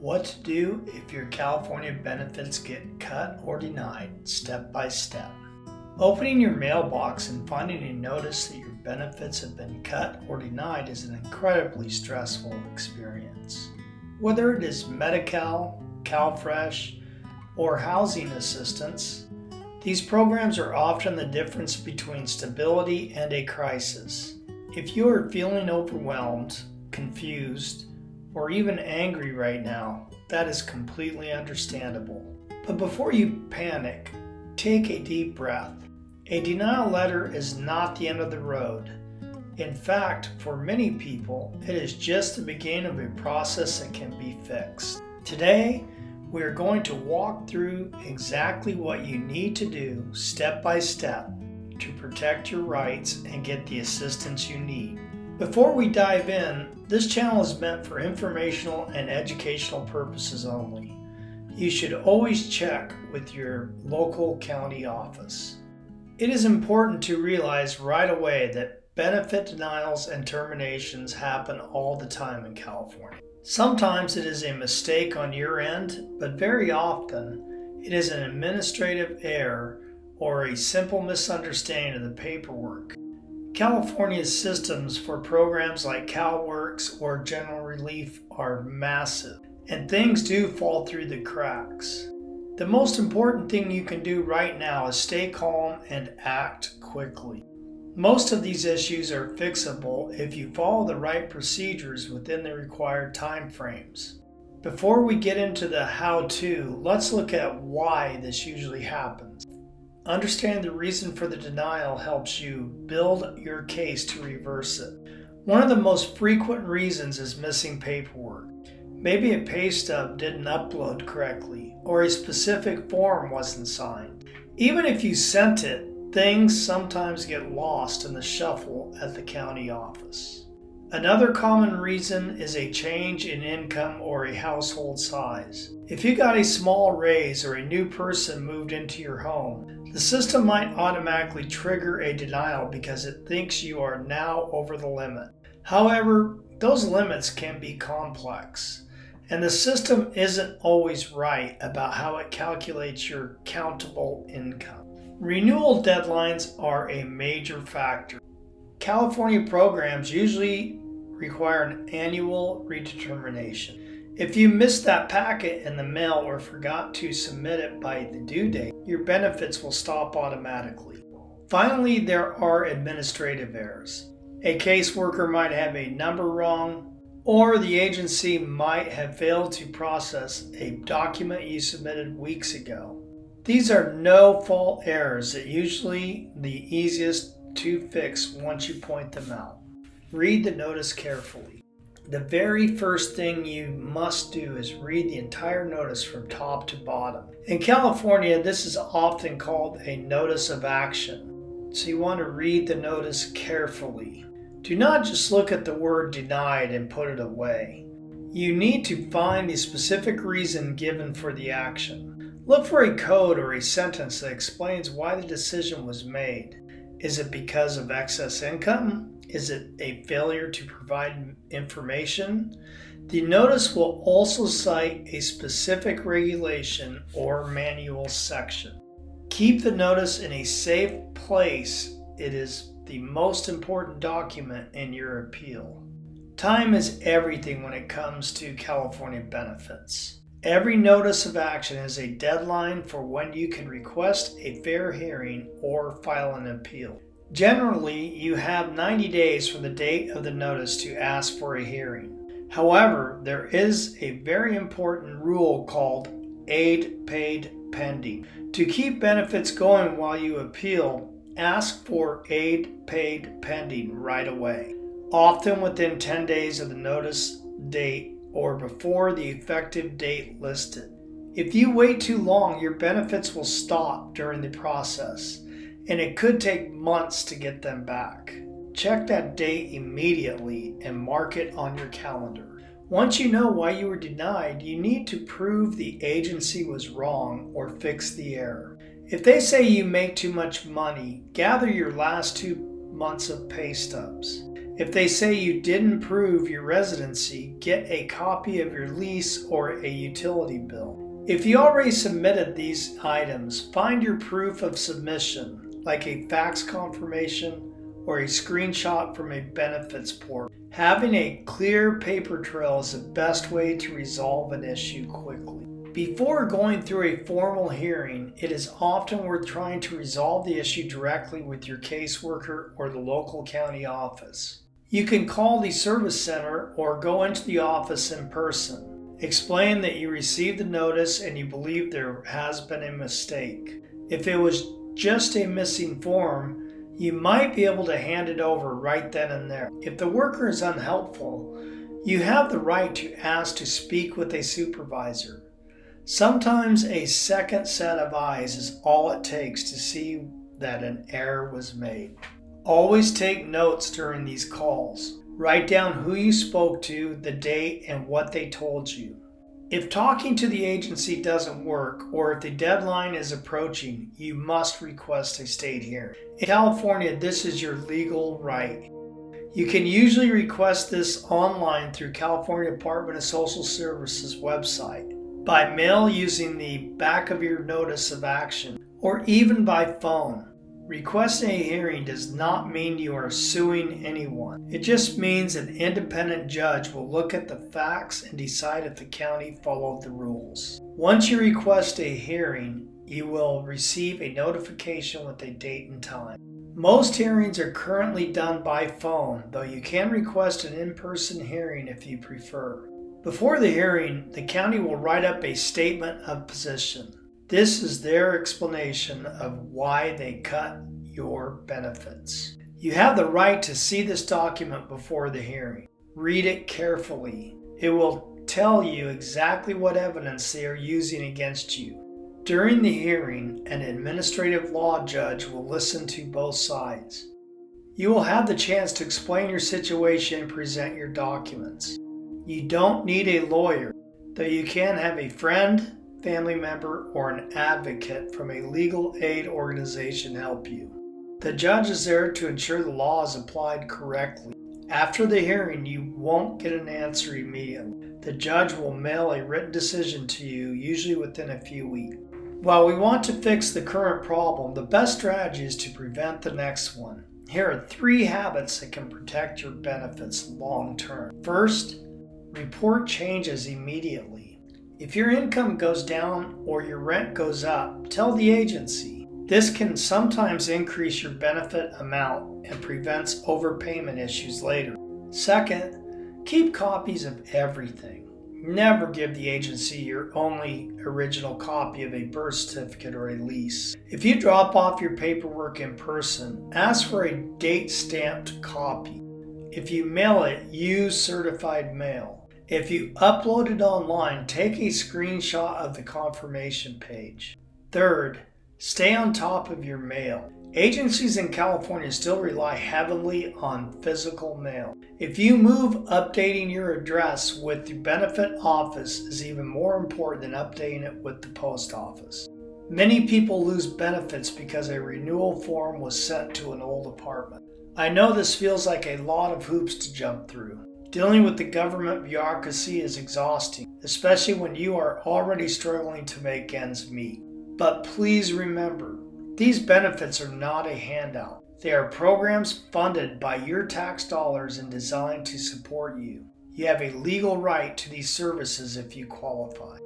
What to do if your California benefits get cut or denied, step by step. Opening your mailbox and finding a notice that your benefits have been cut or denied is an incredibly stressful experience. Whether it is Medi-Cal, CalFresh, or housing assistance, these programs are often the difference between stability and a crisis. If you are feeling overwhelmed, confused, or even angry right now, that is completely understandable. But before you panic, take a deep breath. A denial letter is not the end of the road. In fact, for many people, it is just the beginning of a process that can be fixed. Today, we are going to walk through exactly what you need to do step by step to protect your rights and get the assistance you need. Before we dive in, this channel is meant for informational and educational purposes only. You should always check with your local county office. It is important to realize right away that benefit denials and terminations happen all the time in California. Sometimes it is a mistake on your end, but very often it is an administrative error or a simple misunderstanding of the paperwork. California's systems for programs like CalWorks or General Relief are massive, and things do fall through the cracks. The most important thing you can do right now is stay calm and act quickly. Most of these issues are fixable if you follow the right procedures within the required time frames. Before we get into the how-to, let's look at why this usually happens. Understand the reason for the denial helps you build your case to reverse it. One of the most frequent reasons is missing paperwork. Maybe a pay stub didn't upload correctly, or a specific form wasn't signed. Even if you sent it, things sometimes get lost in the shuffle at the county office. Another common reason is a change in income or a household size. If you got a small raise or a new person moved into your home, the system might automatically trigger a denial because it thinks you are now over the limit. However, those limits can be complex, and the system isn't always right about how it calculates your countable income. Renewal deadlines are a major factor. California programs usually require an annual redetermination. If you missed that packet in the mail or forgot to submit it by the due date, your benefits will stop automatically. Finally, there are administrative errors. A caseworker might have a number wrong, or the agency might have failed to process a document you submitted weeks ago. These are no-fault errors that usually the easiest to fix once you point them out. Read the notice carefully. The very first thing you must do is read the entire notice from top to bottom. In California, this is often called a notice of action. So you want to read the notice carefully. Do not just look at the word denied and put it away. You need to find the specific reason given for the action. Look for a code or a sentence that explains why the decision was made. Is it because of excess income? Is it a failure to provide information? The notice will also cite a specific regulation or manual section. Keep the notice in a safe place. It is the most important document in your appeal. Time is everything when it comes to California benefits. Every notice of action has a deadline for when you can request a fair hearing or file an appeal. Generally, you have 90 days from the date of the notice to ask for a hearing. However, there is a very important rule called aid paid pending. To keep benefits going while you appeal, ask for aid paid pending right away, often within 10 days of the notice date or before the effective date listed. If you wait too long, your benefits will stop during the process, and it could take months to get them back. Check that date immediately and mark it on your calendar. Once you know why you were denied, you need to prove the agency was wrong or fix the error. If they say you make too much money, gather your last 2 months of pay stubs. If they say you didn't prove your residency, get a copy of your lease or a utility bill. If you already submitted these items, find your proof of submission, like a fax confirmation or a screenshot from a benefits portal. Having a clear paper trail is the best way to resolve an issue quickly. Before going through a formal hearing, it is often worth trying to resolve the issue directly with your caseworker or the local county office. You can call the service center or go into the office in person. Explain that you received the notice and you believe there has been a mistake. If it was just a missing form, you might be able to hand it over right then and there. If the worker is unhelpful, you have the right to ask to speak with a supervisor. Sometimes a second set of eyes is all it takes to see that an error was made. Always take notes during these calls. Write down who you spoke to, the date, and what they told you. If talking to the agency doesn't work, or if the deadline is approaching, you must request a state hearing. In California, this is your legal right. You can usually request this online through California Department of Social Services website, by mail using the back of your notice of action, or even by phone. Requesting a hearing does not mean you are suing anyone. It just means an independent judge will look at the facts and decide if the county followed the rules. Once you request a hearing, you will receive a notification with a date and time. Most hearings are currently done by phone, though you can request an in-person hearing if you prefer. Before the hearing, the county will write up a statement of position. This is their explanation of why they cut your benefits. You have the right to see this document before the hearing. Read it carefully. It will tell you exactly what evidence they are using against you. During the hearing, an administrative law judge will listen to both sides. You will have the chance to explain your situation and present your documents. You don't need a lawyer, though you can have a friend, family member, or an advocate from a legal aid organization help you. The judge is there to ensure the law is applied correctly. After the hearing, you won't get an answer immediately. The judge will mail a written decision to you, usually within a few weeks. While we want to fix the current problem, the best strategy is to prevent the next one. Here are 3 habits that can protect your benefits long term. First, report changes immediately. If your income goes down or your rent goes up, tell the agency. This can sometimes increase your benefit amount and prevents overpayment issues later. Second, keep copies of everything. Never give the agency your only original copy of a birth certificate or a lease. If you drop off your paperwork in person, ask for a date-stamped copy. If you mail it, use certified mail. If you upload it online, take a screenshot of the confirmation page. Third, stay on top of your mail. Agencies in California still rely heavily on physical mail. If you move, updating your address with the benefit office is even more important than updating it with the post office. Many people lose benefits because a renewal form was sent to an old apartment. I know this feels like a lot of hoops to jump through. Dealing with the government bureaucracy is exhausting, especially when you are already struggling to make ends meet. But please remember, these benefits are not a handout. They are programs funded by your tax dollars and designed to support you. You have a legal right to these services if you qualify.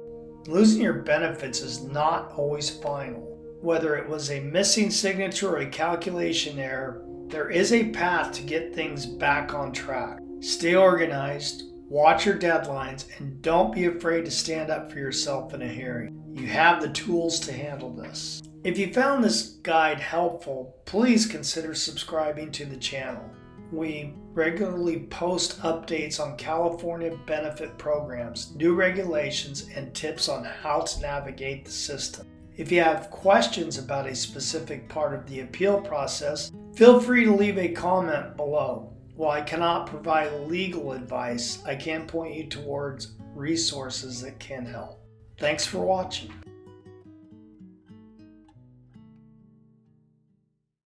Losing your benefits is not always final. Whether it was a missing signature or a calculation error, there is a path to get things back on track. Stay organized, watch your deadlines, and don't be afraid to stand up for yourself in a hearing. You have the tools to handle this. If you found this guide helpful, please consider subscribing to the channel. We regularly post updates on California benefit programs, new regulations, and tips on how to navigate the system. If you have questions about a specific part of the appeal process, feel free to leave a comment below. While I cannot provide legal advice, I can point you towards resources that can help. Thanks for watching.